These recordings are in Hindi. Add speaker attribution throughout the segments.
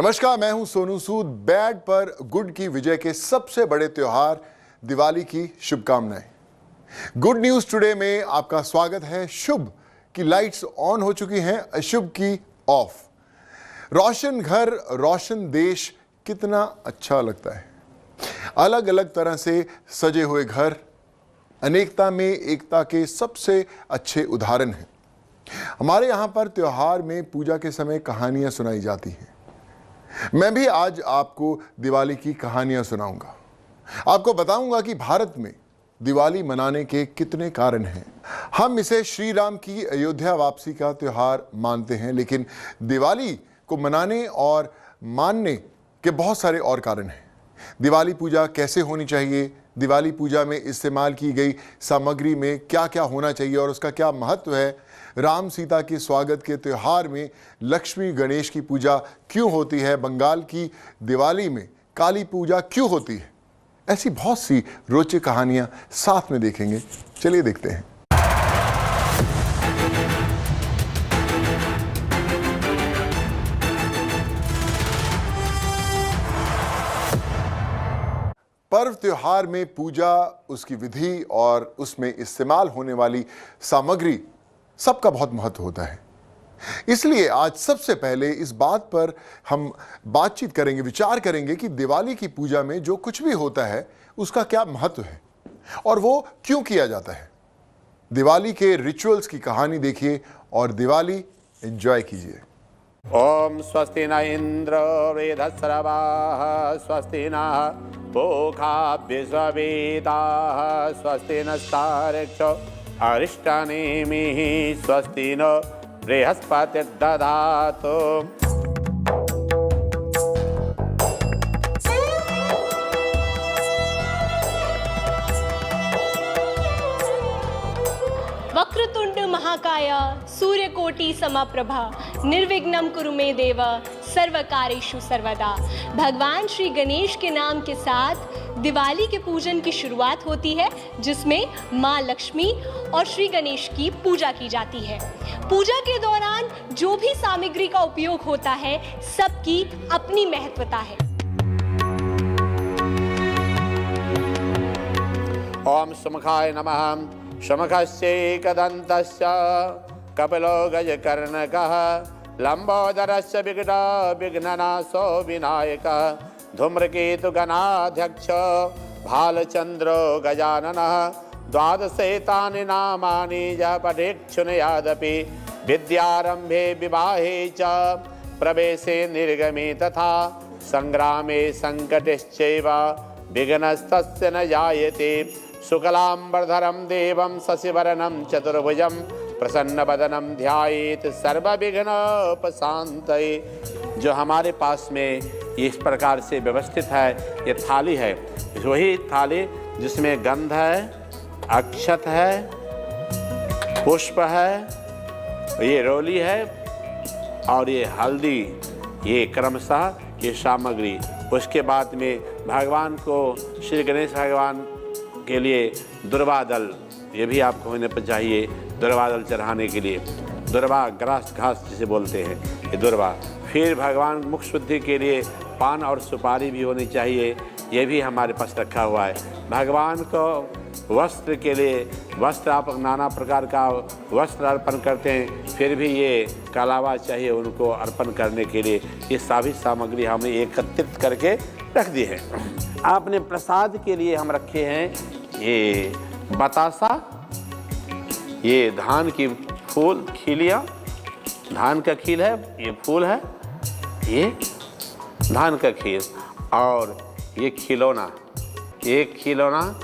Speaker 1: नमस्कार, मैं हूं सोनू सूद। बैड पर गुड की विजय के सबसे बड़े त्योहार दिवाली की शुभकामनाएं। गुड न्यूज टुडे में आपका स्वागत है। शुभ की लाइट्स ऑन हो चुकी हैं, अशुभ की ऑफ। रोशन घर रोशन देश कितना अच्छा लगता है। अलग अलग तरह से सजे हुए घर अनेकता में एकता के सबसे अच्छे उदाहरण हैं। हमारे यहाँ पर त्योहार में पूजा के समय कहानियां सुनाई जाती हैं। मैं भी आज आपको दिवाली की कहानियां सुनाऊंगा। आपको बताऊंगा कि भारत में दिवाली मनाने के कितने कारण हैं। हम इसे श्री राम की अयोध्या वापसी का त्योहार मानते हैं, लेकिन दिवाली को मनाने और मानने के बहुत सारे और कारण हैं। दिवाली पूजा कैसे होनी चाहिए, दिवाली पूजा में इस्तेमाल की गई सामग्री में क्या क्या होना चाहिए और उसका क्या महत्व है, राम सीता के स्वागत के त्योहार में लक्ष्मी गणेश की पूजा क्यों होती है, बंगाल की दिवाली में काली पूजा क्यों होती है, ऐसी बहुत सी रोचक कहानियां साथ में देखेंगे। चलिए देखते हैं। पर्व त्योहार में पूजा, उसकी विधि और उसमें इस्तेमाल होने वाली सामग्री सबका बहुत महत्व होता है। इसलिए आज सबसे पहले इस बात पर हम बातचीत करेंगे, विचार करेंगे कि दिवाली की पूजा में जो कुछ भी होता है उसका क्या महत्व है और वो क्यों किया जाता है। दिवाली के रिचुअल्स की कहानी देखिए और दिवाली एंजॉय कीजिए।
Speaker 2: ओम स्वस्ति न इंद्र वेधस्रवाः स्वस्ति न पूषा विश्ववेदाः स्वस्ति नस्तार्क्ष्यो अरिष्टनेमिः स्वस्ति न बृहस्पतिर्दधातु।
Speaker 3: वक्रतुंड महाकाय सूर्यकोटि समप्रभा निर्विघ्नं कुरु मे देव सर्वकार्येषु सर्वदा। भगवान श्री गणेश के नाम के साथ दिवाली के पूजन की शुरुआत होती है, जिसमें माँ लक्ष्मी और श्री गणेश की पूजा की जाती है। पूजा के दौरान जो भी सामग्री का उपयोग होता है, सबकी अपनी महत्वता है।
Speaker 2: ओम सुमुखाय नमः। शमखस्यैकदन्तस्य कपिलो गजकर्णकः लम्बोदरस्य विघ्ननाशो विनायकः धूम्रकेतुगणाध्यक्ष भालचन्द्रो गजाननः। द्वादशैतानि नामानि यः पठेच्छृणुयादपि विद्यारम्भे विवाहे च प्रवेशे निर्गमे तथा संग्रामे संकटश्चैव विघ्नस्तस्य न जायते। शुक्लाम्बरधरं देवं शशिवर्णं चतुर्भुजं प्रसन्नवदनं ध्यायेत् सर्वविघ्नोपशान्तये। जो हमारे पास में इस प्रकार से व्यवस्थित है, ये थाली है, वही थाली जिसमें गंध है, अक्षत है, पुष्प है, ये रोली है और ये हल्दी, ये क्रमशः ये सामग्री। उसके बाद में भगवान को, श्री गणेश भगवान के लिए दुर्वादल, ये भी आपको होने पर चाहिए। दुर्वादल चढ़ाने के लिए दुर्वा ग्रास घास जिसे बोलते हैं, ये दुर्वा। फिर भगवान मुख शुद्धि के लिए पान और सुपारी भी होनी चाहिए, ये भी हमारे पास रखा हुआ है। भगवान को वस्त्र के लिए वस्त्र, आप नाना प्रकार का वस्त्र अर्पण करते हैं, फिर भी ये कलावा चाहिए उनको अर्पण करने के लिए। ये सभी सामग्री हमने एकत्रित करके रख दी है। आपने प्रसाद के लिए हम रखे हैं ये बतासा, ये धान की फूल खिलियाँ, धान का खील है, ये फूल है, ये धान का खील, और ये खिलौना, ये खिलौना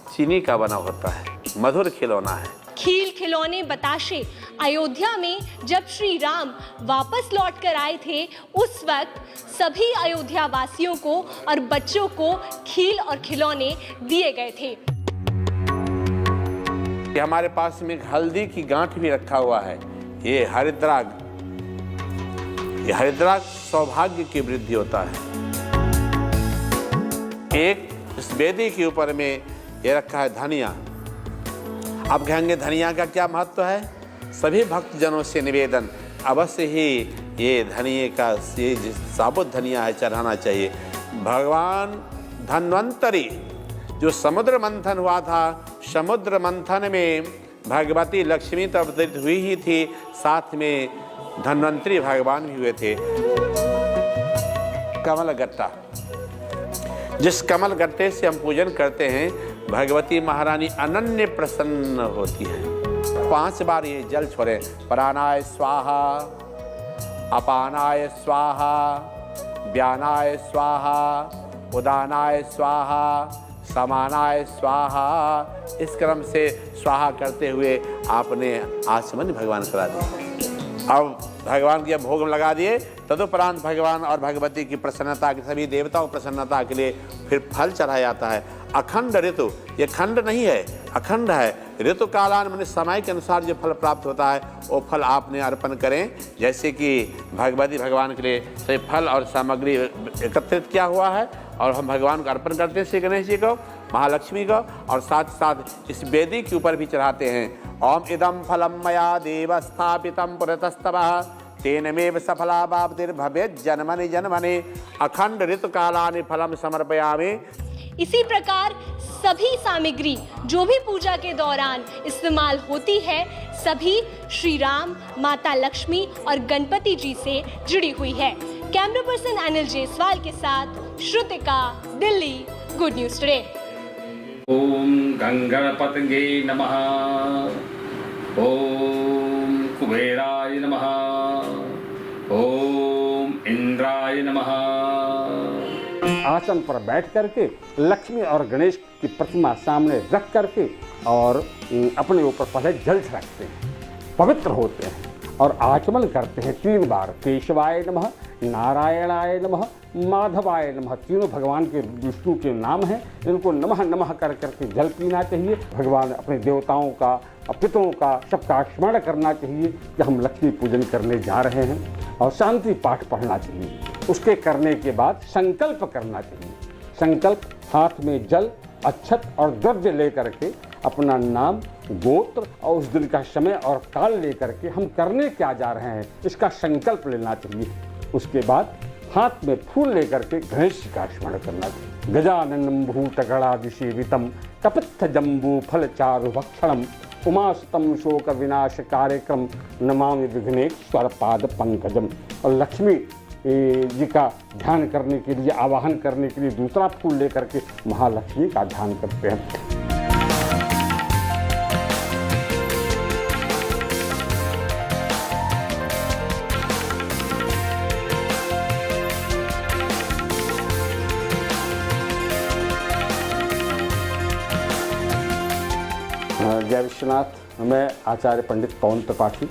Speaker 2: चीनी का बना होता है, मधुर खिलौना है।
Speaker 3: खील खिलौने बताशे अयोध्या में जब श्री राम वापस लौट कर आए थे, उस वक्त सभी अयोध्या वासियों को और बच्चों को खील और खिलौने दिए गए थे।
Speaker 2: ये हमारे पास में हल्दी की गांठ भी रखा हुआ है, ये हरिद्राग। ये हरिद्राग सौभाग्य की वृद्धि होता है। एक इस वेदी के ऊपर में ये रखा है धनिया। आप कहेंगे धनिया का क्या महत्व है? सभी भक्तजनों से निवेदन, अवश्य ही ये धनिए का ये साबुत धनिया है चढ़ाना चाहिए। भगवान धन्वंतरी जो समुद्र मंथन हुआ था, समुद्र मंथन में भगवती लक्ष्मी तो अवतरित हुई ही थी, साथ में धन्वंतरी भगवान भी हुए थे। कमल गट्टा, जिस कमल गट्टे से हम पूजन करते हैं, भगवती महारानी अनन्य प्रसन्न होती है। 5 बार ये जल छोड़े, प्राणाय स्वाहा, अपानाय स्वाहा, व्यानाय स्वाहा, उदानाय स्वाहा, समानाय स्वाहा। इस क्रम से स्वाहा करते हुए आपने आचमन भगवान करा दिया। अब भगवान के भोग लगा दिए, तदुपरांत भगवान और भगवती की प्रसन्नता के, सभी देवताओं की प्रसन्नता के लिए फिर फल चढ़ाया जाता है। अखंड ऋतु, ये खंड नहीं है, अखंड है। ऋतु कालान मैंने समय के अनुसार जो फल प्राप्त होता है वो फल आपने अर्पण करें। जैसे कि भगवती भगवान के लिए सभी फल और सामग्री एकत्रित किया हुआ है और हम भगवान को अर्पण करते हैं, श्री गणेश जी को, महालक्ष्मी को, और साथ साथ इस वेदी के ऊपर भी चढ़ाते हैं। ओम इदम फलम मया देव स्थापितम पुरतस्तवः तेनमेव सफला बाप्तिर्भवेत् जन्मनि जन्मनि अखंड ऋतु कालानि फलम समर्पयामि।
Speaker 3: इसी प्रकार सभी सामग्री जो भी पूजा के दौरान इस्तेमाल होती है, सभी श्री राम, माता लक्ष्मी और गणपति जी से जुड़ी हुई है। कैमरा पर्सन अनिल जायसवाल के साथ Shrutika, Delhi, good news today.
Speaker 4: ओम गंगणपतये नमः, ओम कुबेराय नमः, ओम इंद्राय नमः।
Speaker 5: आसन पर बैठ करके लक्ष्मी और गणेश की प्रतिमा सामने रख करके और अपने ऊपर पहले जल छिड़कते हैं, पवित्र होते हैं और आचमन करते हैं 3 बार। केशवाय नमः, नारायणाय नमः, माधवाय नमः। तीनों भगवान के, विष्णु के नाम हैं, इनको नमः नमः कर करके जल पीना चाहिए। भगवान अपने देवताओं का, पितरों का, सबका स्मरण करना चाहिए कि हम लक्ष्मी पूजन करने जा रहे हैं, और शांति पाठ पढ़ना चाहिए। उसके करने के बाद संकल्प करना चाहिए। संकल्प, हाथ में जल, अक्षत और द्रव्य लेकर के अपना नाम, गोत्र और उस दिन का समय और काल लेकर के हम करने क्या जा रहे हैं इसका संकल्प लेना चाहिए। उसके बाद हाथ में फूल लेकर के गणेश जी का स्मरण करना चाहिए। गजाननं भूतगणादिसेवितं कपित्थ जम्बू फल चारु भक्षणम उमासुतम शोक विनाश कार्यक्रम नमामि विघ्नेश्वर पाद पंकजम। और लक्ष्मी जी का ध्यान करने के लिए, आवाहन करने के लिए दूसरा फूल लेकर के महालक्ष्मी का ध्यान करते हैं। जय विश्वनाथ। मैं आचार्य पंडित पवन त्रिपाठी।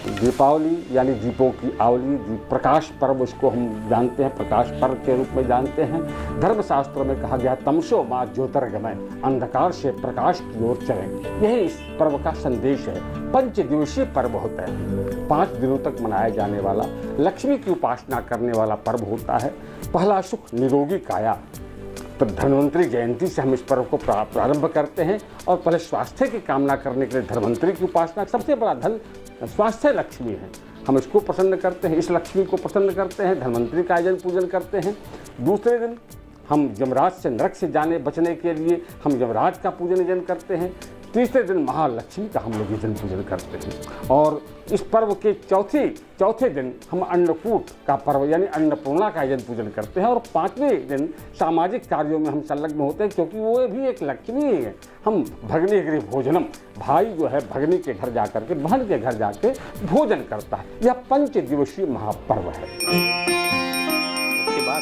Speaker 5: दीपावली यानी दीपों की आवली, प्रकाश पर्व इसको हम जानते हैं, प्रकाश पर्व के रूप में जानते हैं। धर्मशास्त्रों में कहा गया तमसो मां ज्योतिर्गमय, अंधकार से प्रकाश की ओर चलें। यही इस पर्व का संदेश है। 5 दिवसीय पर्व होता है, 5 दिनों तक मनाया जाने वाला, लक्ष्मी की उपासना करने वाला पर्व होता है। पहला सुख निरोगी काया, तो धन्वंतरी जयंती से हम इस पर्व को प्रारंभ करते हैं और पहले स्वास्थ्य की कामना करने के लिए धन्वंतरी की उपासना, सबसे बड़ा धन स्वास्थ्य लक्ष्मी है, हम इसको प्रसन्न करते हैं, इस लक्ष्मी को प्रसन्न करते हैं, धन्वंतरी का आयोजन पूजन करते हैं। दूसरे दिन हम यमराज से, नरक से जाने बचने के लिए हम यमराज का पूजन यजन करते हैं। तीसरे दिन महालक्ष्मी का हम लोग यजन पूजन करते हैं। और इस पर्व के चौथे दिन हम अन्नकूट का पर्व यानी अन्नपूर्णा का यजन पूजन करते हैं। और 5वें दिन सामाजिक कार्यों में हम संलग्न होते हैं, क्योंकि वो भी एक लक्ष्मी ही है। हम भगनी गृह भोजनम, भाई जो है भगनी के घर जाकर के, बहन के घर जाके भोजन करता है। यह 5 दिवसीय महापर्व है।
Speaker 2: उसके बाद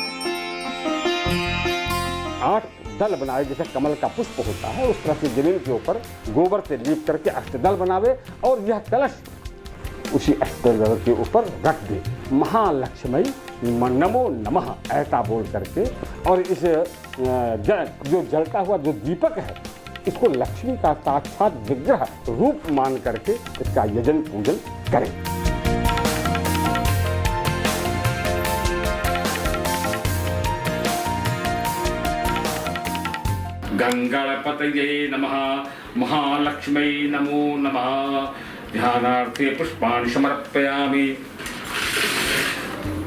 Speaker 5: 8 दल बनाए, जैसे कमल का पुष्प होता है उस तरह से जमीन के ऊपर गोबर से लीप करके अष्टदल बनावे और यह कलश उसी अष्टदल के ऊपर रख दे। महालक्ष्मी नमो नमः ऐसा बोल करके, और इस जो जलता हुआ जो दीपक है इसको लक्ष्मी का साक्षात विग्रह रूप मान करके इसका यजन पूजन करें।
Speaker 4: गंगणपतये नमः, महालक्ष्मी नमो नमः। ध्यानार्थे पुष्पाणि समर्पयामि।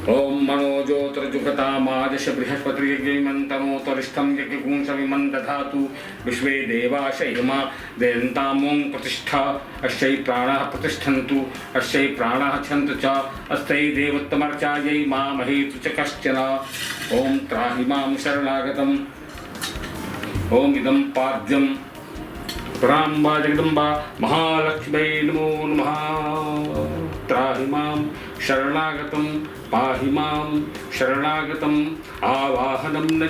Speaker 4: ओम मनोज्योतिर्जुगतामादश बृहस्पतिर्यज्ञमन्तनोतरिष्ठं यज्ञपुंसमिमं दधातु विश्वे देवाशयमा देयन्तामों प्रतिष्ठा अश्यै प्राणाः प्रतिष्ठन्तु अश्यै प्राणाः छन्तु च अस्यै देवोत्तमर्चायै मा महेतु च कश्चन ओम त्राहि मां शरणागतम् ओम इदं पाद्यं प्राम्बा जगदम्बा महालक्ष्मी नमो नमः त्राहि मां शरणागतं पाहि मां शरणागतम् आवाहनं न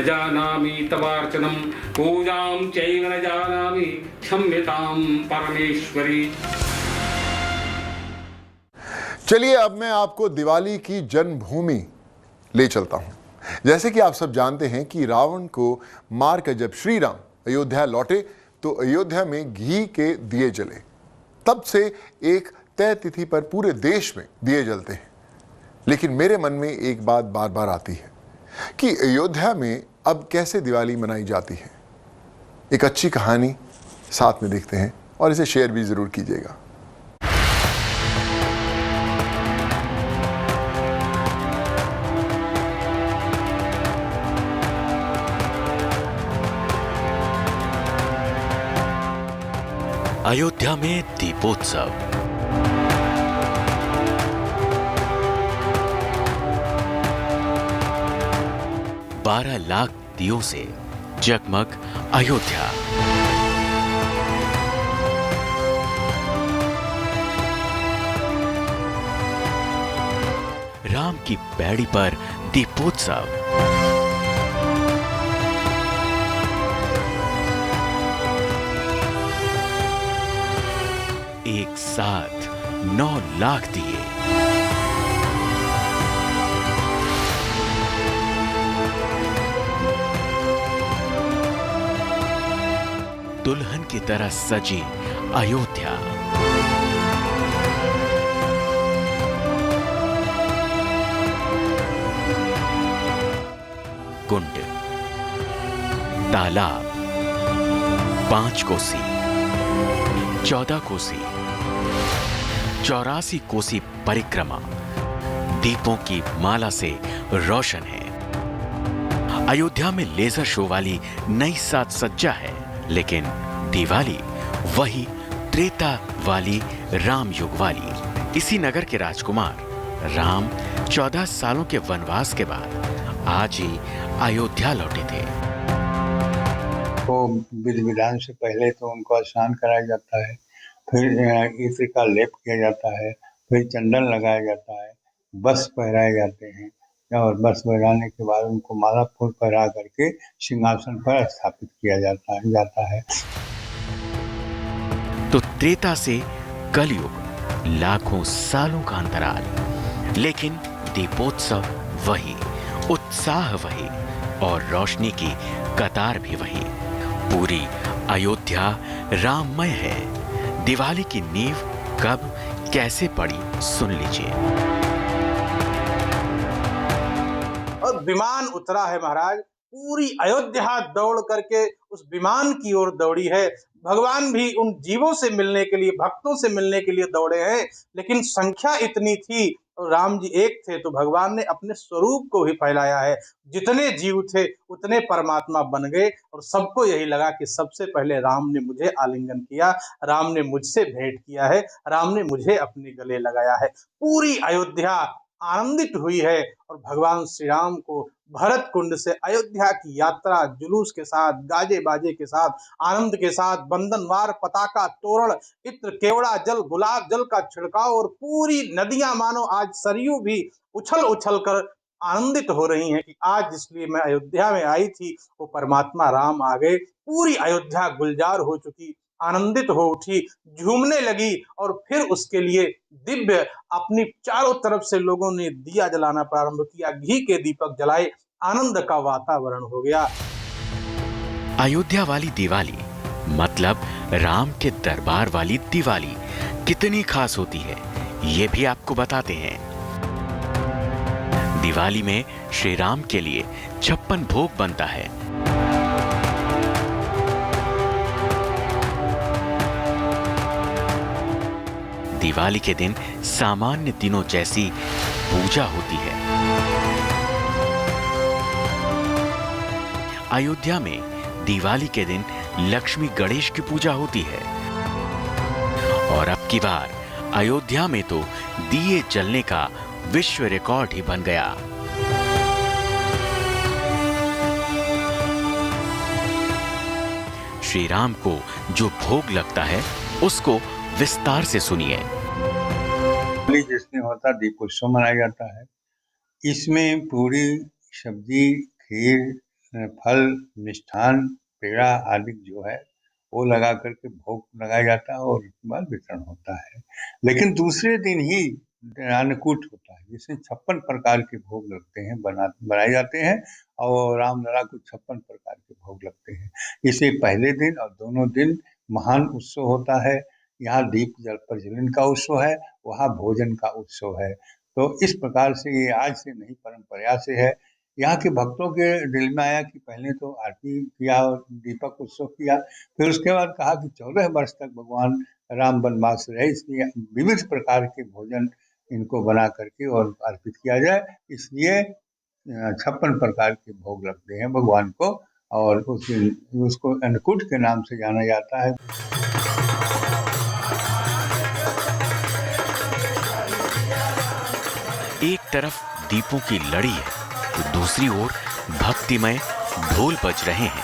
Speaker 4: जानामि तवार्चनं पूजां चैव न जानामि क्षम्यतां परमेश्वरी।
Speaker 1: चलिए अब मैं आपको दिवाली की जन्मभूमि ले चलता हूं। जैसे कि आप सब जानते हैं कि रावण को मारकर जब श्री राम अयोध्या लौटे तो अयोध्या में घी के दिए जले। तब से एक तय तिथि पर पूरे देश में दिए जलते हैं। लेकिन मेरे मन में एक बात बार बार आती है कि अयोध्या में अब कैसे दिवाली मनाई जाती है। एक अच्छी कहानी साथ में देखते हैं और इसे शेयर भी जरूर कीजिएगा।
Speaker 6: अयोध्या में दीपोत्सव। बारह लाख दियों से जगमग अयोध्या। राम की पैड़ी पर दीपोत्सव। एक साथ 9 लाख दिए। दुल्हन की तरह सजी अयोध्या। कुंड, तालाब, 5 कोसी, 14 कोसी, 84 कोसी परिक्रमा दीपों की माला से रोशन है। अयोध्या में लेजर शो वाली नई साज सज्जा है, लेकिन दिवाली वही त्रेता वाली राम युग वाली। इसी नगर के राजकुमार राम 14 सालों के वनवास के बाद आज ही अयोध्या लौटे थे।
Speaker 7: तो विधि विधान से पहले तो उनको स्नान कराया जाता है, फिर इत्र का लेप किया जाता है, फिर चंदन लगाया जाता है, वस्त्र पहराए जाते हैं और वस्त्र पहराने के बाद उनको माला फूल पहरा करके सिंहासन पर स्थापित किया जाता है।
Speaker 6: तो त्रेता से कलयुग लाखों सालों का अंतराल, लेकिन दीपोत्सव वही, उत्साह वही और रोशनी की कतार भी वही। पूरी अयोध्या राममय है। दिवाली की नींव कब कैसे पड़ी सुन लीजिए।
Speaker 8: और विमान उतरा है महाराज, पूरी अयोध्या दौड़ करके उस विमान की ओर दौड़ी है। भगवान भी उन जीवों से मिलने के लिए, भक्तों से मिलने के लिए दौड़े हैं, लेकिन संख्या इतनी थी और राम जी एक थे तो भगवान ने अपने स्वरूप को ही फैलाया है। जितने जीव थे उतने परमात्मा बन गए और सबको यही लगा कि सबसे पहले राम ने मुझे आलिंगन किया, राम ने मुझसे भेंट किया है, राम ने मुझे अपने गले लगाया है। पूरी अयोध्या आनंदित हुई है और भगवान श्री राम को भरत कुंड से अयोध्या की यात्रा जुलूस के साथ, गाजे बाजे के साथ, आनंद के साथ, बंधनवार, पताका, तोरण, इत्र, केवड़ा जल, गुलाब जल का छिड़काव और पूरी नदियां मानो आज सरयू भी उछल उछल कर आनंदित हो रही हैं कि आज जिसलिए मैं अयोध्या में आई थी वो परमात्मा राम आ गए। पूरी अयोध्या गुलजार हो चुकी, आनंदित हो उठी, झूमने लगी और फिर उसके लिए दिव्य अपनी चारों तरफ से लोगों ने दिया जलाना प्रारंभ किया, घी के दीपक जलाए, आनंद का वातावरण हो गया।
Speaker 6: अयोध्या वाली दिवाली मतलब राम के दरबार वाली दिवाली कितनी खास होती है ये भी आपको बताते हैं। दिवाली में श्री राम के लिए 56 भोग बनता है। दिवाली के दिन सामान्य दिनों जैसी पूजा होती है। अयोध्या में दिवाली के दिन लक्ष्मी गणेश की पूजा होती है और अब की बार अयोध्या में तो दिए जलने का विश्व रिकॉर्ड ही बन गया। श्री राम को जो भोग लगता है उसको विस्तार से सुनिए।
Speaker 7: दिवाली जिसमें होता दीपोत्सव मनाया जाता है। इसमें पूरी सब्जी, खीर, फल, मिष्ठान, पेड़ा आदि जो है वो लगा करके भोग लगाया जाता है और उसके बाद वितरण होता है। लेकिन दूसरे दिन ही अन्नकूट होता है जिसमें 56 प्रकार के भोग लगते हैं, बनाए जाते हैं और रामलला को 56 प्रकार के भोग लगते हैं। इसे पहले दिन और दोनों दिन महान उत्सव होता है। यहाँ दीप जल प्रज्वलन का उत्सव है, वहाँ भोजन का उत्सव है। तो इस प्रकार से ये आज से नहीं परंपरा से है। यहाँ के भक्तों के दिल में आया कि पहले तो आरती किया और दीपक उत्सव किया, फिर उसके बाद कहा कि 14 वर्ष तक भगवान राम वनवास रहे, इसलिए विविध प्रकार के भोजन इनको बना करके और अर्पित किया जाए। इसलिए 56 प्रकार के भोग लगते हैं भगवान को और उस दिन उसको अन्नकूट के नाम से जाना जाता है।
Speaker 6: एक तरफ दीपों की लड़ी है तो दूसरी ओर भक्तिमय ढोल बज रहे हैं।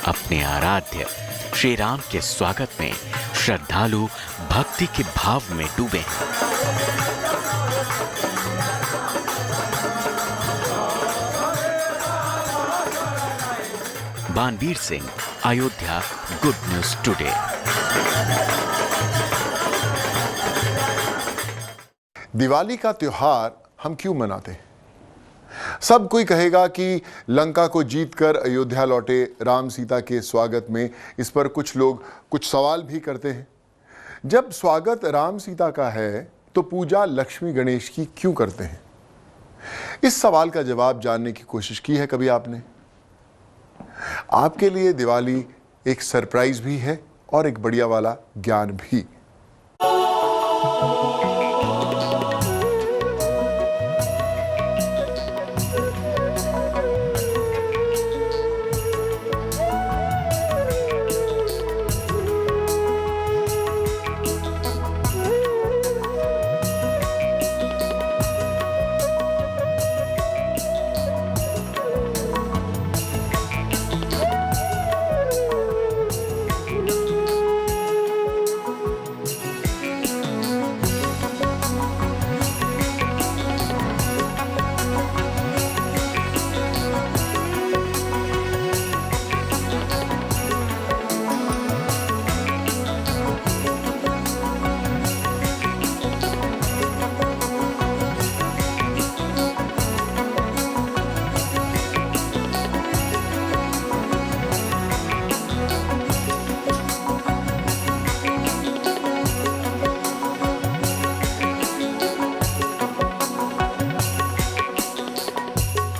Speaker 6: अपने आराध्य श्री राम के स्वागत में श्रद्धालु भक्ति के भाव में डूबे हैं। Banveer Singh, Ayodhya, good news today.
Speaker 1: Diwali का त्योहार हम क्यों मनाते हैं? सब कोई कहेगा कि लंका को जीतकर अयोध्या लौटे राम सीता के स्वागत में। इस पर कुछ लोग कुछ सवाल भी करते हैं। जब स्वागत राम सीता का है तो पूजा लक्ष्मी गणेश की क्यों करते हैं? इस सवाल का जवाब जानने की कोशिश की है कभी आपने? आपके लिए दिवाली एक सरप्राइज भी है और एक बढ़िया वाला ज्ञान भी।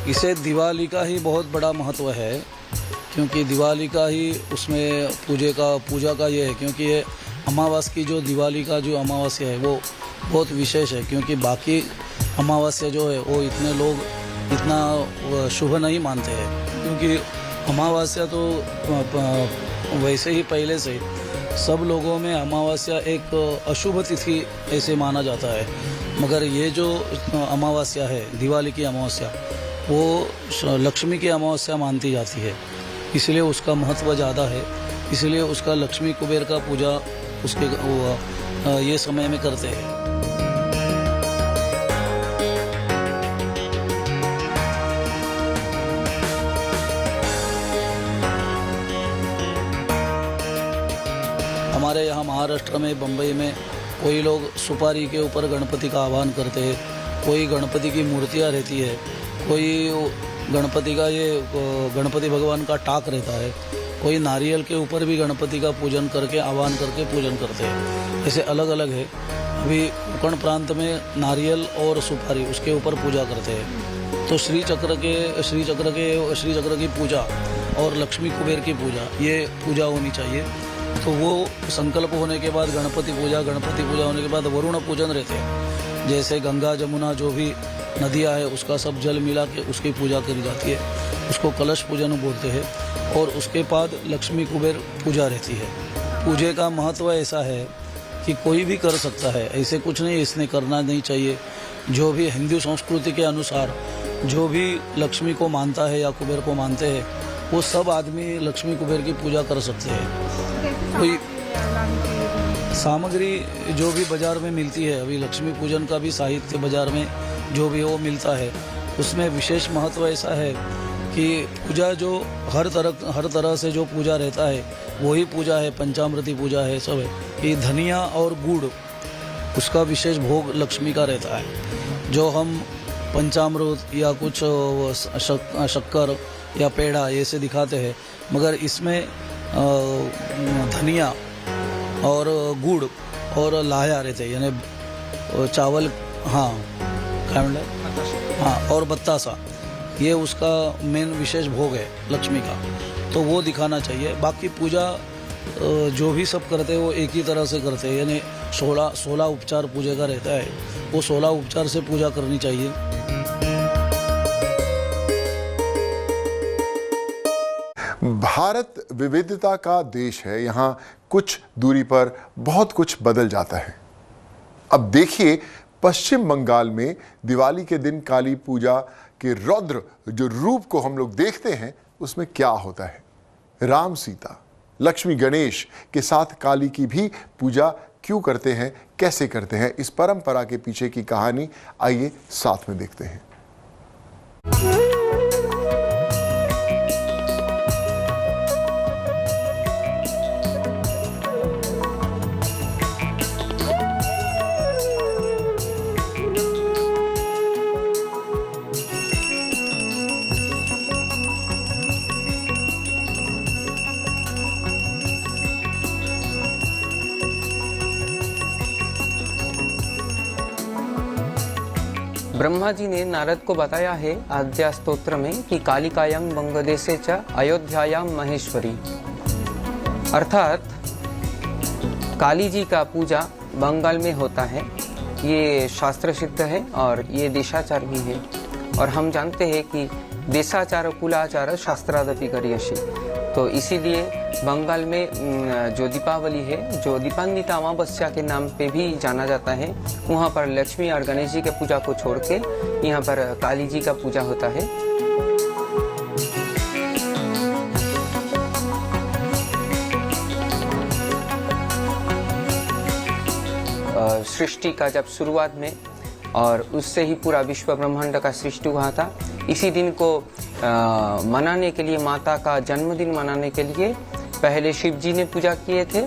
Speaker 9: इसे दिवाली का ही बहुत बड़ा महत्व है, क्योंकि दिवाली का ही उसमें पूजा का ये है, क्योंकि ये अमावस की जो दिवाली का जो अमावस्या है वो बहुत विशेष है। क्योंकि बाकी अमावस्या जो है वो इतने लोग इतना शुभ नहीं मानते हैं, क्योंकि अमावस्या तो वैसे ही पहले से सब लोगों में अमावस्या एक अशुभ तिथि ऐसे माना जाता है। मगर ये जो अमावस्या है, दिवाली की अमावस्या, वो लक्ष्मी की अमावस्या मानती जाती है, इसलिए उसका महत्व ज़्यादा है। इसलिए उसका लक्ष्मी कुबेर का पूजा उसके ये समय में करते हैं। हमारे यहाँ महाराष्ट्र में, बम्बई में कोई लोग सुपारी के ऊपर गणपति का आह्वान करते हैं, कोई गणपति की मूर्तियाँ रहती है, कोई गणपति का ये गणपति भगवान का टाक रहता है, कोई नारियल के ऊपर भी गणपति का पूजन करके आह्वान करके पूजन करते हैं। ऐसे अलग अलग है। अभी कोंकण प्रांत में नारियल और सुपारी उसके ऊपर पूजा करते हैं। तो श्री चक्र की पूजा और लक्ष्मी कुबेर की पूजा, ये पूजा होनी चाहिए। तो वो संकल्प होने के बाद गणपति पूजा होने के बाद वरुण पूजन रहते हैं। जैसे गंगा जमुना जो भी नदियाँ है उसका सब जल मिला के उसकी पूजा करी जाती है, उसको कलश पूजन बोलते हैं। और उसके बाद लक्ष्मी कुबेर पूजा रहती है। पूजे का महत्व ऐसा है कि कोई भी कर सकता है, ऐसे कुछ नहीं इसने करना नहीं चाहिए। जो भी हिंदू संस्कृति के अनुसार जो भी लक्ष्मी को मानता है या कुबेर को मानते हैं वो सब आदमी लक्ष्मी कुबेर की पूजा कर सकते हैं। कोई सामग्री जो भी बाजार में मिलती है, अभी लक्ष्मी पूजन का भी साहित्य बाजार में जो भी वो मिलता है, उसमें विशेष महत्व ऐसा है कि पूजा जो हर तरह से जो पूजा रहता है वही पूजा है, पंचामृति पूजा है सब है कि धनिया और गुड़ उसका विशेष भोग लक्ष्मी का रहता है। जो हम पंचामृत या कुछ शक्कर या पेड़ा ऐसे दिखाते हैं, मगर इसमें धनिया और गुड़ और लाया रहते हैं, यानी चावल, हाँ क्या मतलब, हाँ और बतासा, ये उसका मेन विशेष भोग है लक्ष्मी का, तो वो दिखाना चाहिए। बाकी पूजा जो भी सब करते हैं वो एक ही तरह से करते हैं, यानी 16 उपचार पूजा का रहता है, वो 16 उपचार से पूजा करनी चाहिए।
Speaker 1: भारत विविधता का देश है, यहाँ कुछ दूरी पर बहुत कुछ बदल जाता है। अब देखिए पश्चिम बंगाल में दिवाली के दिन काली पूजा के रौद्र जो रूप को हम लोग देखते हैं उसमें क्या होता है। राम सीता, लक्ष्मी गणेश के साथ काली की भी पूजा क्यों करते हैं, कैसे करते हैं, इस परंपरा के पीछे की कहानी आइए साथ में देखते हैं।
Speaker 10: ब्रह्मा जी ने नारद को बताया है आद्या स्तोत्र में कि कालिकायां बंगदेशे च अयोध्यायां महेश्वरी, अर्थात काली जी का पूजा बंगाल में होता है। ये शास्त्र सिद्ध है और ये देशाचार भी है। और हम जानते हैं कि देशाचार कुलाचार शास्त्रादपि करियसि, तो इसीलिए बंगाल में जो दीपावली है, जो दीपान्विता अमावस्या के नाम पे भी जाना जाता है, वहाँ पर लक्ष्मी और गणेश जी के पूजा को छोड़ के यहाँ पर काली जी का पूजा होता है। सृष्टि का जब शुरुआत में और उससे ही पूरा विश्व ब्रह्मांड का सृष्टि हुआ था, इसी दिन को मनाने के लिए, माता का जन्मदिन मनाने के लिए पहले शिव जी ने पूजा किए थे,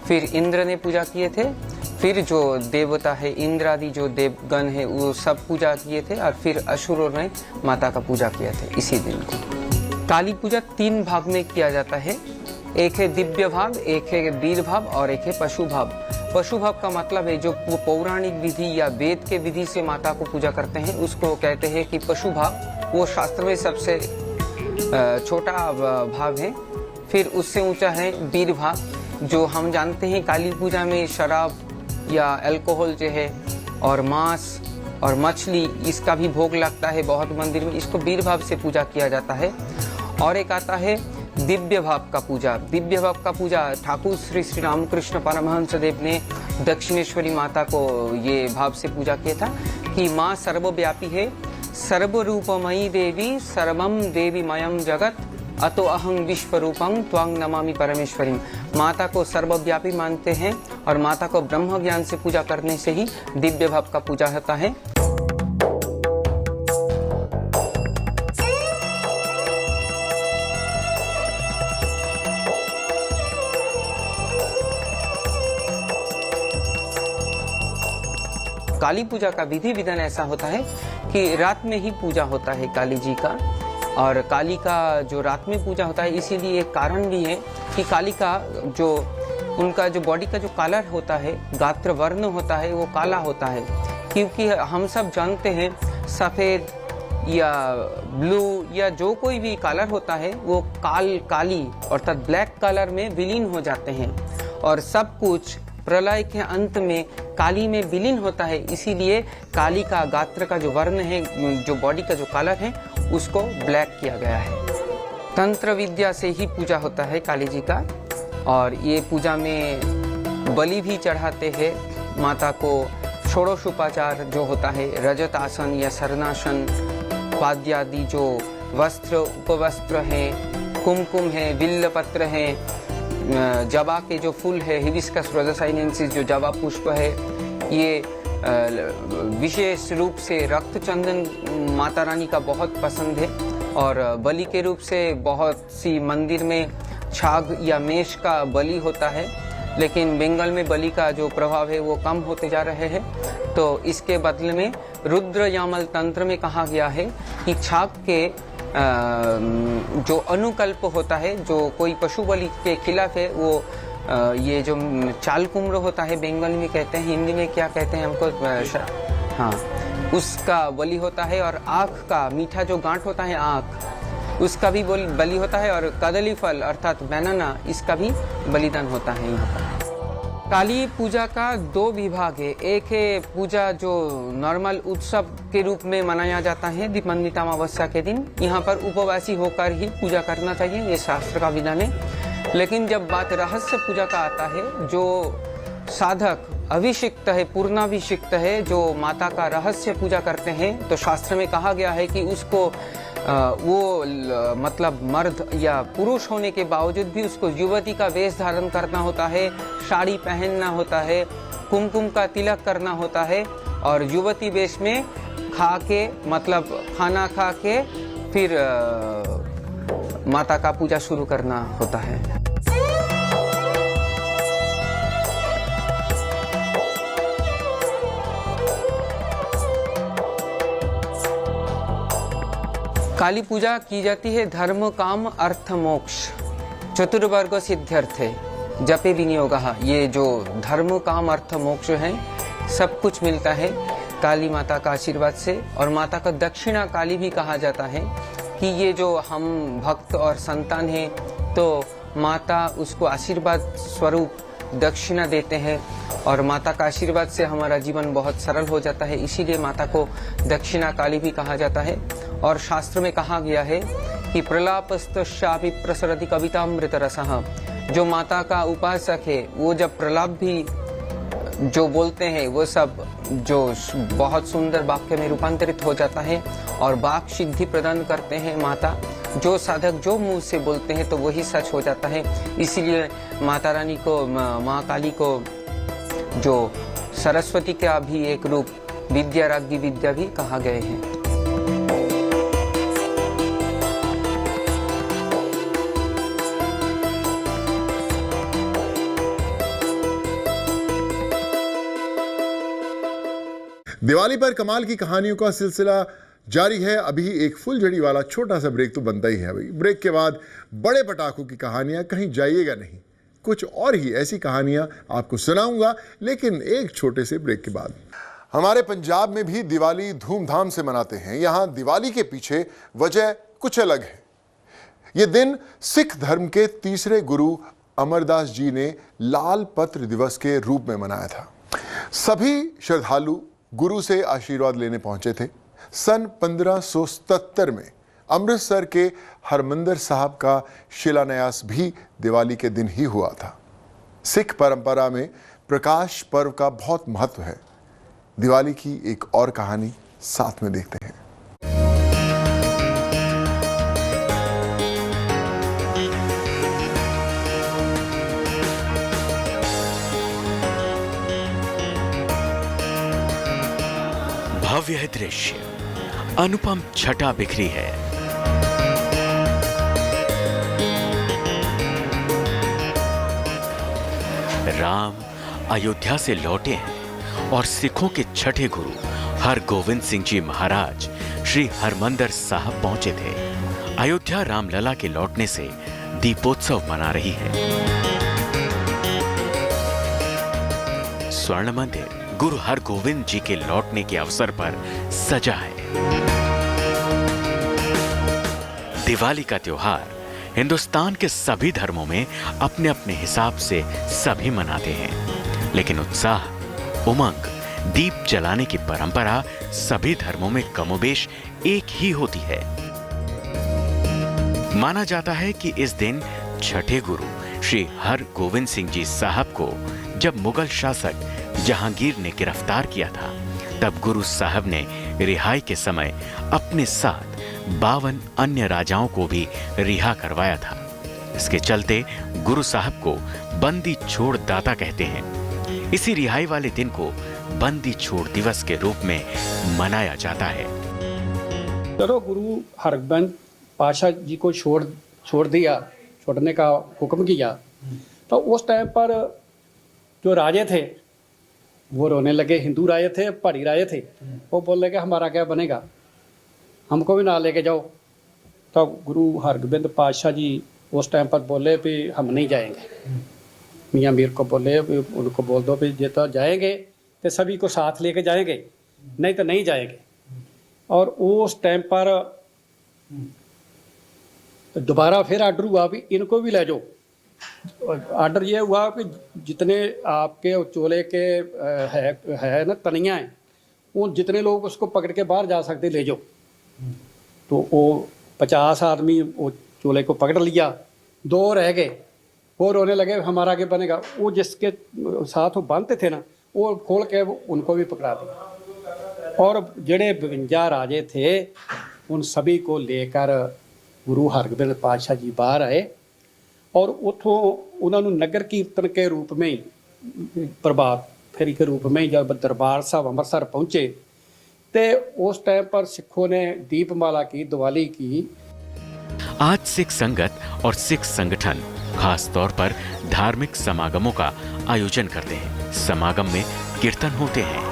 Speaker 10: फिर इंद्र ने पूजा किए थे, फिर जो देवता है इंद्र आदि जो देवगण है वो सब पूजा किए थे, और फिर असुरों ने माता का पूजा किया था इसी दिन को। काली पूजा 3 भाग में किया जाता है। एक है दिव्य भाव, एक है वीर भाव और एक है पशु भाव। पशु भाव का मतलब है जो वो पौराणिक विधि या वेद के विधि से माता को पूजा करते हैं, उसको कहते हैं कि पशु भाव। वो शास्त्र में सबसे छोटा भाव है। फिर उससे ऊंचा है वीर भाव, जो हम जानते हैं काली पूजा में शराब या अल्कोहल जो है और मांस और मछली इसका भी भोग लगता है बहुत मंदिर में, इसको वीर भाव से पूजा किया जाता है। और एक आता है दिव्य भाव का पूजा। दिव्य भाव का पूजा ठाकुर श्री रामकृष्ण परमहंस देव ने दक्षिणेश्वरी माता को ये भाव से पूजा किया था कि माँ सर्वव्यापी है, सर्वरूपमयी देवी, सर्वम देवीमयम जगत, अतो अहं विश्वरूपं त्वां नमामि परमेश्वरीं। माता को सर्वव्यापी मानते हैं और माता को ब्रह्म ज्ञान से पूजा करने से ही दिव्य भाव का पूजा होता है। काली पूजा का विधि विधान ऐसा होता है कि रात में ही पूजा होता है काली जी का, और काली का जो रात में पूजा होता है इसीलिए एक कारण भी है कि काली का जो उनका जो बॉडी का जो कलर होता है, गात्र वर्ण होता है, वो काला होता है। क्योंकि हम सब जानते हैं सफ़ेद या ब्लू या जो कोई भी कलर होता है वो काली अर्थात ब्लैक कलर में विलीन हो जाते हैं और सब कुछ प्रलय के अंत में काली में विलीन होता है। इसीलिए काली का गात्र का जो वर्ण है, जो बॉडी का जो कलर है, उसको ब्लैक किया गया है। तंत्र विद्या से ही पूजा होता है काली जी का और ये पूजा में बलि भी चढ़ाते हैं माता को। षोडशोपचार जो होता है, रजत आसन या सरनासन, पाद्यादि जो वस्त्र उपवस्त्र हैं, कुमकुम है, बिल्लपत्र है, जवा के जो फूल है, हिबिस्कस रोजेसाइनेंसिस जो जवा पुष्प है, ये विशेष रूप से रक्त चंदन माता रानी का बहुत पसंद है। और बलि के रूप से बहुत सी मंदिर में छाग या मेष का बलि होता है, लेकिन बंगाल में बलि का जो प्रभाव है वो कम होते जा रहे हैं। तो इसके बदले में रुद्र यामल तंत्र में कहा गया है कि छाग के जो अनुकल्प होता है, जो कोई पशु बलि के खिलाफ है, वो ये जो चाल कुम्र होता है, बंगाली में कहते हैं, हिंदी में क्या कहते हैं हमको, हाँ, उसका बलि होता है। और आँख का मीठा जो गांठ होता है आँख, उसका भी बलि होता है। और कदली फल अर्थात बनाना, इसका भी बलिदान होता है यहाँ पर। काली पूजा का दो विभाग है। एक है पूजा जो नॉर्मल उत्सव के रूप में मनाया जाता है दीपान्वित अमावस्या के दिन, यहाँ पर उपवासी होकर ही पूजा करना चाहिए, ये शास्त्र का विधान है। लेकिन जब बात रहस्य पूजा का आता है, जो साधक अभिषिक्त है, पूर्णाभिषिक्त है, जो माता का रहस्य पूजा करते हैं, तो शास्त्र में कहा गया है कि उसको मतलब मर्द या पुरुष होने के बावजूद भी उसको युवती का वेश धारण करना होता है, साड़ी पहनना होता है, कुमकुम का तिलक करना होता है और युवती वेश में खा के मतलब खाना खा के फिर माता का पूजा शुरू करना होता है। काली पूजा की जाती है धर्म काम अर्थ मोक्ष चतुर्वर्ग सिद्ध्यर्थे जपे विनियोग। ये जो धर्म काम अर्थ मोक्ष है, सब कुछ मिलता है काली माता का आशीर्वाद से। और माता का दक्षिणा काली भी कहा जाता है कि ये जो हम भक्त और संतान हैं, तो माता उसको आशीर्वाद स्वरूप दक्षिणा देते हैं और माता का आशीर्वाद से हमारा जीवन बहुत सरल हो जाता है। इसीलिए माता को दक्षिणा काली भी कहा जाता है। और शास्त्र में कहा गया है कि प्रलापस्तश्चापि प्रसरति कवितामृत रसः। जो माता का उपासक है, वो जब प्रलाप भी जो बोलते हैं, वो सब जो बहुत सुंदर वाक्य में रूपांतरित हो जाता है और वाक सिद्धि प्रदान करते हैं माता। जो साधक जो मुंह से बोलते हैं तो वही सच हो जाता है। इसीलिए माता रानी को, माँ काली को जो सरस्वती का भी एक रूप विद्या राज्ञी विद्या भी कहा गए हैं।
Speaker 1: दिवाली पर कमाल की कहानियों का सिलसिला जारी है। अभी एक फुलझड़ी वाला छोटा सा ब्रेक तो बनता ही है भाई। ब्रेक के बाद बड़े पटाखों की कहानियां, कहीं जाइएगा नहीं, कुछ और ही ऐसी कहानियां आपको सुनाऊंगा, लेकिन एक छोटे से ब्रेक के बाद। हमारे पंजाब में भी दिवाली धूमधाम से मनाते हैं। यहां दिवाली के पीछे वजह कुछ अलग है। यह दिन सिख धर्म के तीसरे गुरु अमरदास जी ने लाल पत्र दिवस के रूप में मनाया था। सभी श्रद्धालु गुरु से आशीर्वाद लेने पहुंचे थे। सन 1577 में अमृतसर के हरमंदिर साहब का शिलान्यास भी दिवाली के दिन ही हुआ था। सिख परंपरा में प्रकाश पर्व का बहुत महत्व है। दिवाली की एक और कहानी साथ में देखते हैं।
Speaker 6: भव्य दृश्य, अनुपम छटा बिखरी है। राम अयोध्या से लौटे हैं और सिखों के छठे गुरु हरगोविंद सिंह जी महाराज श्री हरमंदिर साहब पहुंचे थे। अयोध्या रामलला के लौटने से दीपोत्सव मना रही है। स्वर्ण मंदिर गुरु हरगोविंद जी के लौटने के अवसर पर सजा है। दिवाली का त्योहार हिंदुस्तान के सभी धर्मों में अपने अपने हिसाब से सभी मनाते हैं, लेकिन उत्साह, उमंग, दीप जलाने की परंपरा सभी धर्मों में कमोबेश एक ही होती है। माना जाता है कि इस दिन छठे गुरु श्री हरगोविंद सिंह जी साहब को जब मुगल शासक जहांगीर ने गिरफ्तार किया था, तब गुरु साहब ने रिहाई के समय अपने साथ 52 अन्य राजाओं को भी रिहा करवाया था। इसके चलते गुरु साहब को बंदी छोड़ दाता कहते हैं। इसी रिहाई वाले दिन को बंदी छोड़ दिवस के रूप में मनाया जाता है।
Speaker 11: चलो, गुरु हरगोबिंद पातशाह जी को छोड़ने का हुक्म किया, तो उस टाइम पर जो राजे थे वो रोने लगे। हिंदू राजे थे, पहाड़ी राजे थे। वो बोल रहे कि हमारा क्या बनेगा, हमको भी ना लेके जाओ। तो गुरु हरगोबिंद पातशाह जी उस टाइम पर बोले भी हम नहीं जाएंगे। मियाँ मीर को बोले भी उनको बोल दो भी ये तो जाएंगे तो सभी को साथ लेके जाएंगे, नहीं तो नहीं जाएंगे। और उस टाइम पर दोबारा फिर आर्डर हुआ भी इनको भी ले जाओ। आर्डर ये हुआ कि जितने आपके चोले के है ना तनियाँ हैं, वो जितने लोग उसको पकड़ के बाहर जा सकते ले जाओ। तो वो 50 आदमी वो चोले को पकड़ लिया, 2 रह गए। वो रोने लगे हमारा क्या बनेगा। वो जिसके साथ वो बांधते थे ना, वो खोल के उनको भी पकड़ा दिया। और जेड़े 52 राजे थे उन सभी को लेकर गुरु हरगोबिंद पातशाह जी बाहर आए और उतों उन्होंने नगर कीर्तन के रूप में ही, प्रभात फेरी के रूप में जब दरबार साहब अमृतसर पहुँचे तो उस टाइम पर सिखों ने दीपमाला की, दिवाली की।
Speaker 6: आज सिख संगत और सिख संगठन खास तौर पर धार्मिक समागमों का आयोजन करते हैं। समागम में कीर्तन होते हैं।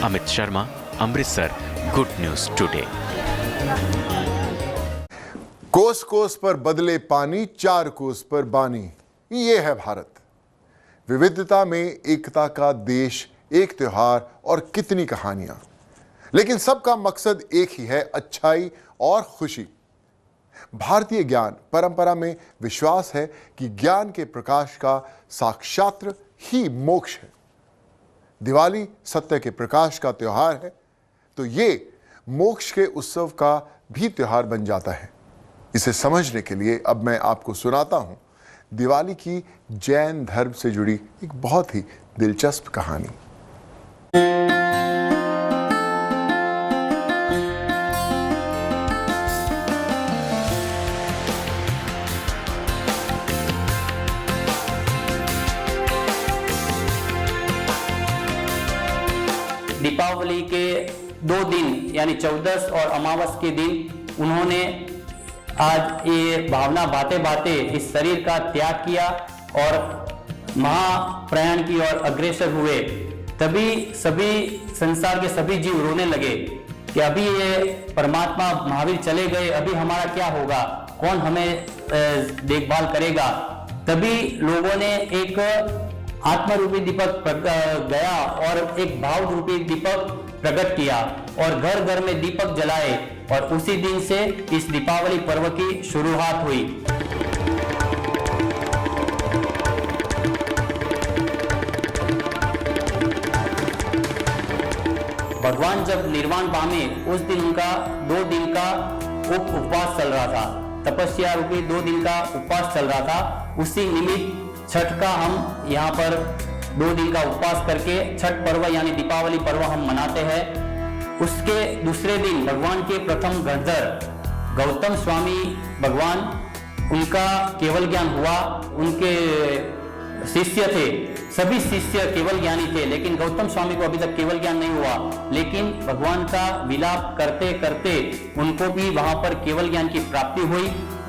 Speaker 6: Amit Sharma, Amritsar, good news today.
Speaker 1: कोस कोस पर बदले पानी, 4 कोस पर बानी, ये है भारत। विविधता में एकता का देश, एक त्योहार और कितनी कहानियां, लेकिन सबका मकसद एक ही है, अच्छाई और खुशी। भारतीय ज्ञान परंपरा में विश्वास है कि ज्ञान के प्रकाश का साक्षात्र ही मोक्ष है। दिवाली सत्य के प्रकाश का त्योहार है, तो ये मोक्ष के उत्सव का भी त्योहार बन जाता है। इसे समझने के लिए अब मैं आपको सुनाता हूं दिवाली की जैन धर्म से जुड़ी एक बहुत ही दिलचस्प कहानी।
Speaker 12: दीपावली के 2 दिन यानी 14 और अमावस के दिन उन्होंने आज ये भावना बाते बाते इस शरीर का त्याग किया और महाप्रयाण की ओर अग्रसर हुए। तभी सभी संसार के सभी जीव रोने लगे कि अभी ये परमात्मा महावीर चले गए, अभी हमारा क्या होगा, कौन हमें देखभाल करेगा। तभी लोगों ने एक आत्मरूपी दीपक गया और एक भाव रूपी दीपक प्रकट किया और घर घर में दीपक जलाए और उसी दिन से इस दीपावली पर्व की शुरुआत हुई। भगवान जब निर्वाण पामे उस दिन उनका 2 दिन का उपवास चल रहा था, तपस्या रूपी 2 दिन का उपवास चल रहा था। उसी निमित्त छठ का हम यहाँ पर 2 दिन का उपवास करके छठ पर्व यानी दीपावली पर्व हम मनाते हैं। उसके दूसरे दिन भगवान के प्रथम गणधर गौतम स्वामी भगवान, उनका केवल ज्ञान हुआ। उनके शिष्य थे, सभी शिष्य केवल ज्ञानी थे, लेकिन गौतम स्वामी को अभी तक केवल ज्ञान नहीं हुआ। लेकिन भगवान का विलाप करते करते उनको भी वहां पर केवल ज्ञान की प्राप्ति हुई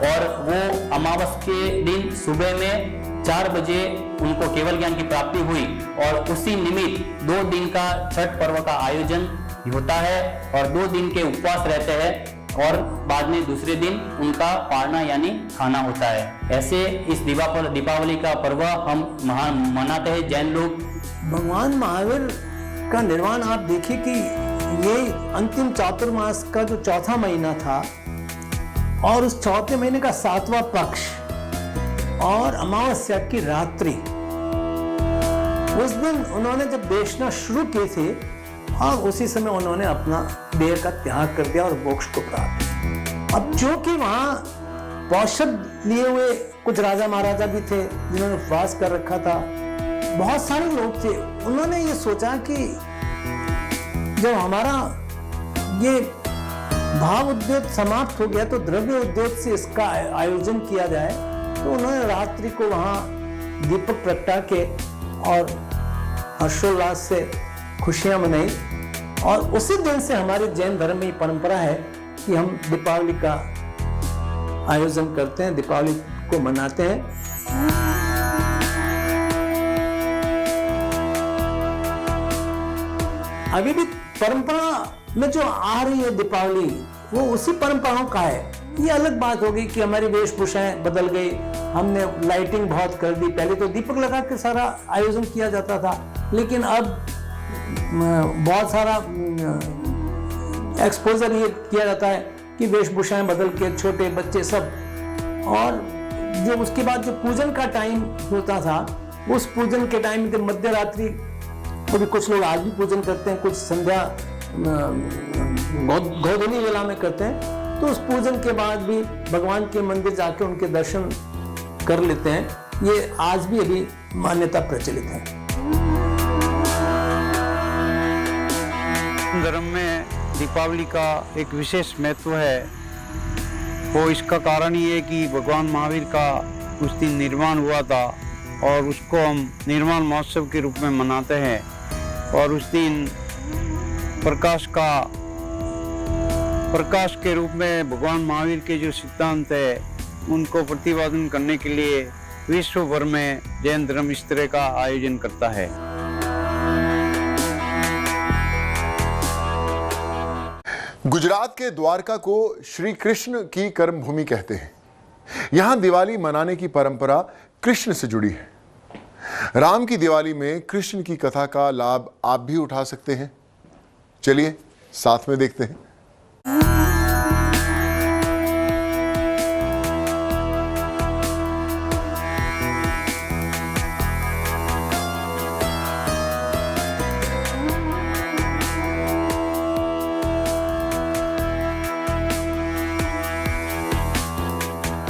Speaker 12: और वो अमावस के दिन सुबह में 4 बजे उनको केवल ज्ञान की प्राप्ति हुई और उसी निमित्त 2 दिन का छठ पर्व का आयोजन होता है और 2 दिन के उपवास रहते हैं और बाद में दूसरे दिन उनका पारना यानी खाना होता है। ऐसे इस दीपावली का पर्व हम मनाते हैं जैन लोग।
Speaker 13: भगवान महावीर का निर्वाण आप देखिए कि ये अंतिम चातुर्मास का जो 4था महीना था, और उस चौथे महीने का 7वां पक्ष और अमावस्या की रात्रि, उस दिन उन्होंने जब बेचना शुरू किए थे और उसी समय उन्होंने अपना देह का त्याग कर दिया और मोक्ष को प्राप्त। अब जो कि वहां पौषध लिए हुए कुछ राजा महाराजा भी थे जिन्होंने उपवास कर रखा था, बहुत सारे लोग थे। उन्होंने ये सोचा कि जब हमारा ये भाव उद्योग समाप्त हो गया तो द्रव्य उद्योग से इसका आयोजन किया जाए। तो उन्होंने रात्रि को वहां दीपक प्रगटा के और हर्षोल्लास से खुशियां मनाई। और उसी दिन से हमारे जैन धर्म में परंपरा है कि हम दीपावली का आयोजन करते हैं, दीपावली को मनाते हैं। अभी भी परंपरा में जो आ रही है दीपावली, वो उसी परंपराओं का है। ये अलग बात होगी कि हमारी वेशभूषाएं बदल गई, हमने लाइटिंग बहुत कर दी। पहले तो दीपक लगा के सारा आयोजन किया जाता था, लेकिन अब बहुत सारा एक्सपोजर ये किया जाता है कि वेशभूषाएं बदल के छोटे बच्चे सब। और जो उसके बाद जो पूजन का टाइम होता था, उस पूजन के टाइम में मध्य रात्रि को भी कुछ लोग आज भी पूजन करते हैं, कुछ संध्या गोधूली वेला में करते हैं। तो उस पूजन के बाद भी भगवान के मंदिर जाके उनके दर्शन कर लेते हैं। ये आज भी अभी मान्यता प्रचलित है।
Speaker 7: धर्म में दीपावली का एक विशेष महत्व है। वो इसका कारण ये है कि भगवान महावीर का उस दिन निर्वाण हुआ था और उसको हम निर्वाण महोत्सव के रूप में मनाते हैं। और उस दिन प्रकाश के रूप में भगवान महावीर के जो सिद्धांत है उनको प्रतिपादन करने के लिए विश्व भर में जैन धर्म इस तरह का आयोजन करता है।
Speaker 1: गुजरात के द्वारका को श्री कृष्ण की कर्मभूमि कहते हैं। यहां दिवाली मनाने की परंपरा कृष्ण से जुड़ी है। राम की दिवाली में कृष्ण की कथा का लाभ आप भी उठा सकते हैं। चलिए साथ में देखते हैं।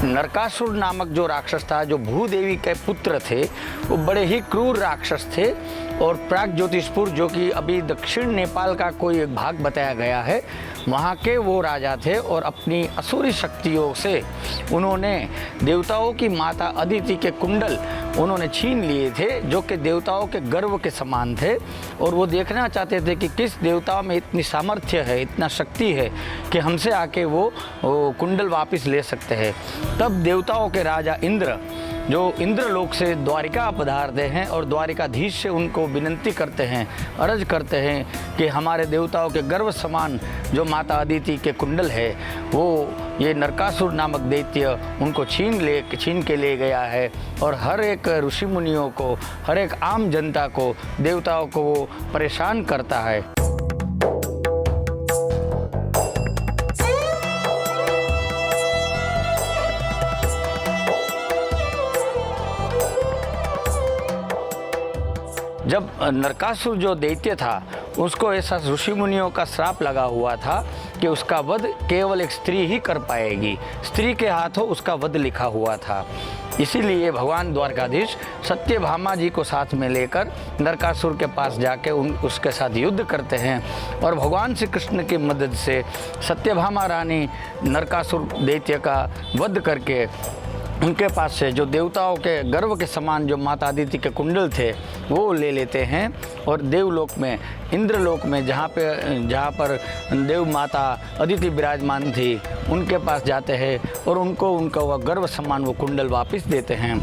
Speaker 12: नरकासुर नामक जो राक्षस था, जो भूदेवी के पुत्र थे, वो बड़े ही क्रूर राक्षस थे। और प्राग ज्योतिषपुर, जो कि अभी दक्षिण नेपाल का कोई एक भाग बताया गया है, वहाँ के वो राजा थे। और अपनी असुरी शक्तियों से उन्होंने देवताओं की माता अदिति के कुंडल उन्होंने छीन लिए थे, जो कि देवताओं के गर्व के समान थे। और वो देखना चाहते थे कि किस देवताओं में इतनी सामर्थ्य है, इतना शक्ति है कि हमसे आके वो कुंडल वापस ले सकते हैं। तब देवताओं के राजा इंद्र, जो इंद्रलोक से द्वारिका पधारते हैं और द्वारिकाधीश से उनको विनंती करते हैं, अर्ज करते हैं कि हमारे देवताओं के गर्व समान जो माता अदिति के कुंडल है, वो ये नरकासुर नामक दैत्य उनको छीन के ले गया है। और हर एक ऋषि मुनियों को, हर एक आम जनता को, देवताओं को वो परेशान करता है। जब नरकासुर जो दैत्य था, उसको ऐसा ऋषि मुनियों का श्राप लगा हुआ था कि उसका वध केवल एक स्त्री ही कर पाएगी। स्त्री के हाथों उसका वध लिखा हुआ था। इसीलिए भगवान द्वारकाधीश सत्यभामा जी को साथ में लेकर नरकासुर के पास जाके उसके साथ युद्ध करते हैं। और भगवान श्री कृष्ण की मदद से सत्यभामा रानी नरकासुर दैत्य का वध करके उनके पास से जो देवताओं के गर्व के समान जो माता अदिति के कुंडल थे वो ले लेते हैं। और देवलोक में, इंद्रलोक में, जहाँ पर देव माता अदिति विराजमान थी, उनके पास जाते हैं और उनको उनका वह गर्व समान वो कुंडल वापस देते हैं।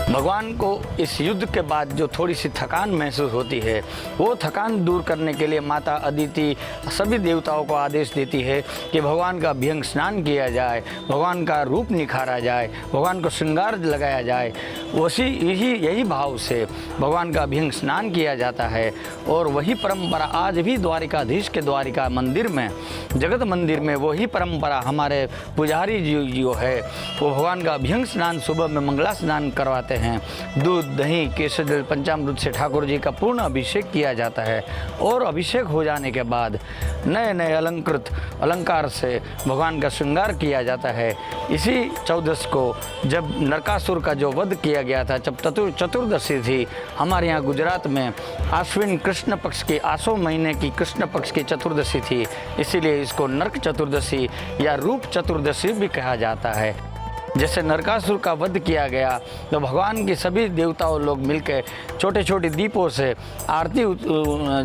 Speaker 12: भगवान को इस युद्ध के बाद जो थोड़ी सी थकान महसूस होती है, वो थकान दूर करने के लिए माता अदिति सभी देवताओं को आदेश देती है कि भगवान का अभ्यंग स्नान किया जाए, भगवान का रूप निखारा जाए, भगवान को श्रृंगार लगाया जाए। यही भाव से भगवान का अभ्यंग स्नान किया जाता है। और वही परंपरा आज भी द्वारिकाधीश के द्वारिका मंदिर में, जगत मंदिर में वही परंपरा हमारे पुजारी जी जो है वो भगवान का अभ्यंग स्नान सुबह में मंगला स्नान करवाते हैं। दूध, दही, केसर जल, पंचामृत से ठाकुर जी का पूर्ण अभिषेक किया जाता है। और अभिषेक हो जाने के बाद नए नए अलंकार से भगवान का श्रृंगार किया जाता है। इसी 14 को जब नरकासुर का जो वध किया गया था, जब चतुर्दशी थी हमारे यहाँ गुजरात में, आश्विन कृष्ण पक्ष की, आसो महीने की कृष्ण पक्ष की चतुर्दशी थी, इसीलिए इसको नरक चतुर्दशी या रूप चतुर्दशी भी कहा जाता है। जैसे नरकासुर का वध किया गया तो भगवान के सभी देवताओं लोग मिलकर छोटे छोटे दीपों से आरती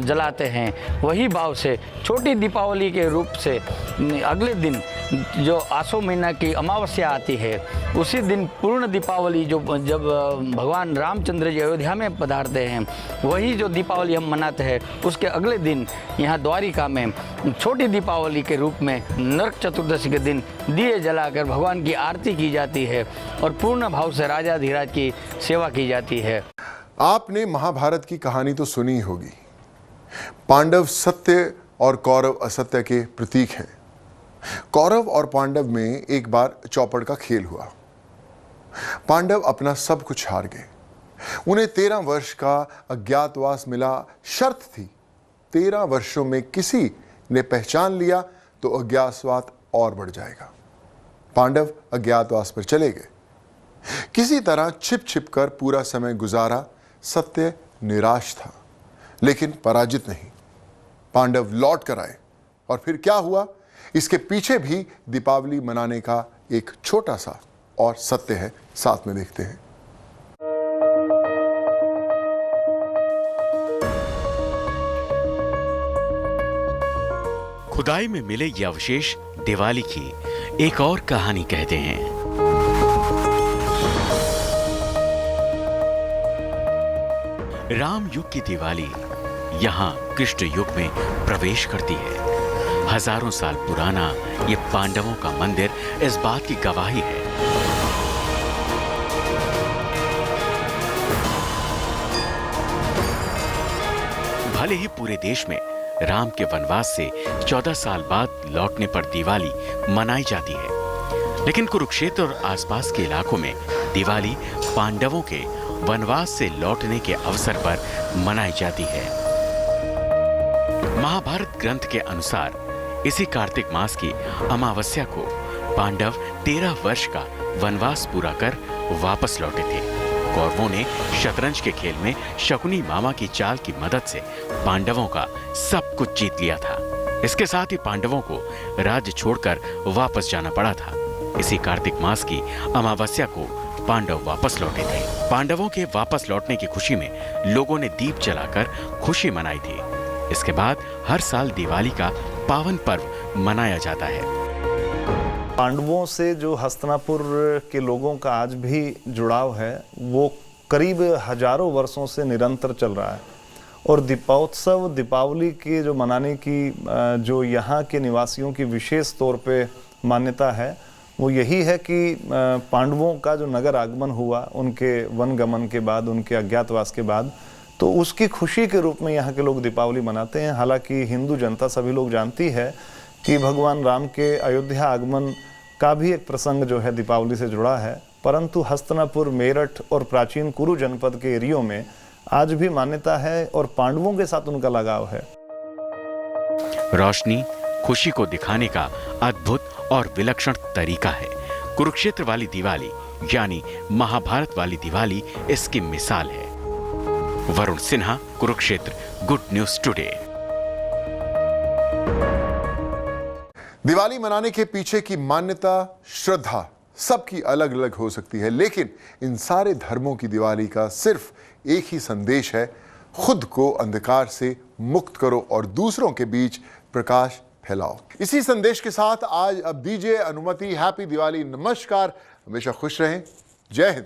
Speaker 12: जलाते हैं। वही भाव से छोटी दीपावली के रूप से अगले दिन जो आसो महीना की अमावस्या आती है, उसी दिन पूर्ण दीपावली जब भगवान रामचंद्र जी अयोध्या में पधारते हैं, वही जो दीपावली हम मनाते हैं, उसके अगले दिन यहाँ द्वारिका में छोटी दीपावली के रूप में नरक चतुर्दशी के दिन दिए जलाकर भगवान की आरती की जाती है और पूर्ण भाव से राजाधिराज की सेवा की जाती है।
Speaker 1: आपने महाभारत की कहानी तो सुनी होगी। पांडव सत्य और कौरव असत्य के प्रतीक हैं। कौरव और पांडव में एक बार चौपड़ का खेल हुआ। पांडव अपना सब कुछ हार गए। उन्हें 13 वर्ष का अज्ञातवास मिला। शर्त थी 13 वर्षों में किसी ने पहचान लिया तो अज्ञातवास और बढ़ जाएगा। पांडव अज्ञातवास पर चले गए। किसी तरह छिप छिप कर पूरा समय गुजारा। सत्य निराश था लेकिन पराजित नहीं। पांडव लौट कर आए और फिर क्या हुआ, इसके पीछे भी दीपावली मनाने का एक छोटा सा और सत्य है, साथ में देखते हैं।
Speaker 6: खुदाई में मिले ये अवशेष दिवाली की एक और कहानी कहते हैं। राम युग की दिवाली यहां कृष्ण युग में प्रवेश करती है। हजारों साल पुराना ये पांडवों का मंदिर इस बात की गवाही है। भले ही पूरे देश में राम के वनवास से 14 साल बाद लौटने पर दिवाली मनाई जाती है, लेकिन कुरुक्षेत्र और आसपास के इलाकों में दिवाली पांडवों के वनवास से लौटने के अवसर पर मनाई जाती है। महाभारत ग्रंथ के अनुसार इसी कार्तिक मास की अमावस्या को पांडव 13 वर्ष का वनवास पूरा कर वापस लौटे थे। कौरवों ने शतरंज के खेल में शकुनी मामा की चाल की मदद से पांडवों का सब कुछ जीत लिया था। इसके साथ ही पांडवों को राज्य छोड़कर वापस जाना पड़ा था। इसी कार्तिक मास की अमावस्या को पांडव वापस लौटे थे। पांडवों के वापस लौटने की खुशी में लोगों ने दीप जलाकर खुशी मनाई थी। इसके बाद हर साल दिवाली का पावन पर्व मनाया जाता है।
Speaker 14: पांडवों से जो हस्तिनापुर के लोगों का आज भी जुड़ाव है वो करीब हजारों वर्षों से निरंतर चल रहा है। और दीपोत्सव, दीपावली के जो मनाने की जो यहाँ के निवासियों की विशेष तौर पे मान्यता है वो यही है कि पांडवों का जो नगर आगमन हुआ उनके वनगमन के बाद, उनके अज्ञातवास के बाद, तो उसकी खुशी के रूप में यहाँ के लोग दीपावली मनाते हैं। हालांकि हिंदू जनता सभी लोग जानती है कि भगवान राम के अयोध्या आगमन का भी एक प्रसंग जो है दीपावली से जुड़ा है, परंतु हस्तिनापुर, मेरठ और प्राचीन कुरु जनपद के एरियो में आज भी मान्यता है और पांडवों के साथ उनका लगाव है।
Speaker 6: रोशनी खुशी को दिखाने का अद्भुत और विलक्षण तरीका है। कुरुक्षेत्र वाली दिवाली यानी महाभारत वाली दिवाली इसकी मिसाल है। Varun Sinha, Kurukshetra, good news today.
Speaker 1: Diwali मनाने के पीछे की मान्यता, श्रद्धा सबकी अलग अलग हो सकती है, लेकिन इन सारे धर्मों की दिवाली का सिर्फ एक ही संदेश है, खुद को अंधकार से मुक्त करो और दूसरों के बीच प्रकाश फैलाओ। इसी संदेश के साथ आज अब दीजिए अनुमति। हैप्पी दिवाली, नमस्कार, हमेशा खुश रहें, जय हिंद।